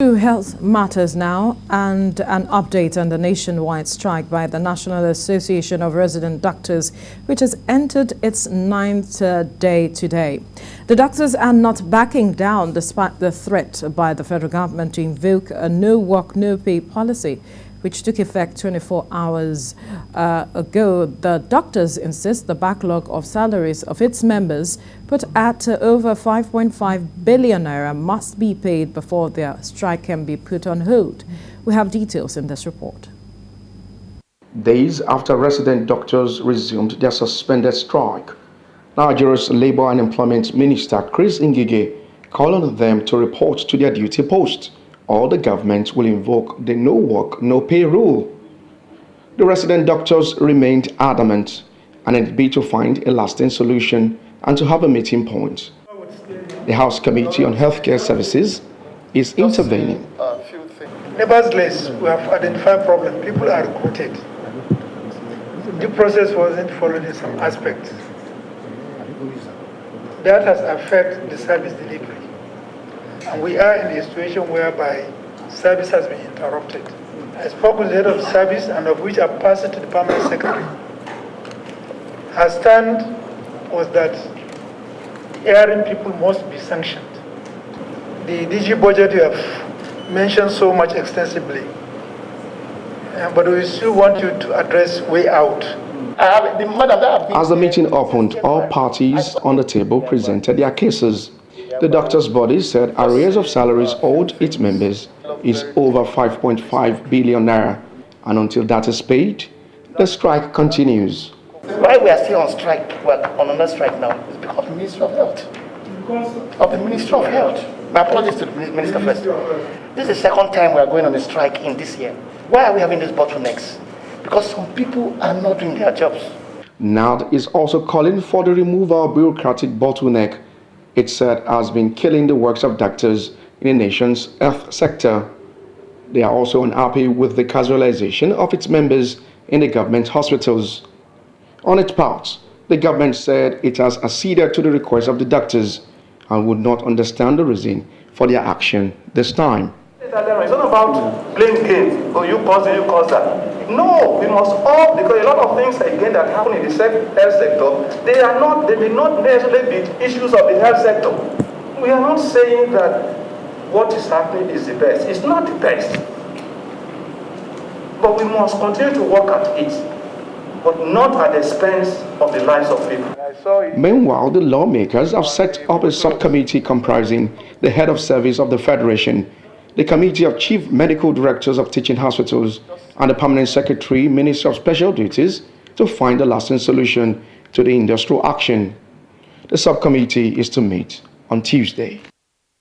To health matters now, and an update on the nationwide strike by the National Association of Resident Doctors, which has entered its 9th day today. The doctors are not backing down despite the threat by the federal government to invoke a no work, no pay policy, which took effect 24 hours ago. The doctors insist the backlog of salaries of its members, put at over 5.5 billion naira, must be paid before their strike can be put on hold. We have details in this report. Days after resident doctors resumed their suspended strike, Nigeria's Labour and Employment Minister Chris Ngige called on them to report to their duty post, or the government will invoke the no work, no pay rule. The resident doctors remained adamant and it be to find a lasting solution and to have a meeting point. The House Committee on Healthcare Services is intervening. Nevertheless, we have identified problems. People are recruited. The process wasn't followed in some aspects. That has affected the service delivery. And we are in a situation whereby service has been interrupted. I spoke with the head of service, and of which I passed it to the permanent secretary. Her stand was that hiring people must be sanctioned. The DG budget you have mentioned so much extensively, but we still want you to address way out. As the meeting opened, all parties on the table presented their cases. The doctors' body said arrears of salaries owed its members is over 5.5 billion naira, and until that is paid, the strike continues. Why we are still on strike, well, on another strike now, is because of the Ministry of Health. Of the Ministry of Health. My apologies to the Minister first. This is the second time we are going on a strike in this year. Why are we having these bottlenecks? Because some people are not doing their jobs. NAD is also calling for the removal of bureaucratic bottleneck it said has been killing the works of doctors in the nation's health sector. They are also unhappy with the casualization of its members in the government hospitals. On its part, the government said it has acceded to the request of the doctors and would not understand the reason for their action this time. It's not about playing games. Oh, you cause it, you cause that. No, we must all, because a lot of things again that happen in the health sector, they may not necessarily be issues of the health sector. We are not saying that what is happening is the best. It's not the best. But we must continue to work at it, but not at the expense of the lives of people. Meanwhile, the lawmakers have set up a subcommittee comprising the head of service of the Federation, the Committee of Chief Medical Directors of Teaching Hospitals, and the Permanent Secretary, Minister of Special Duties, to find a lasting solution to the industrial action. The subcommittee is to meet on Tuesday.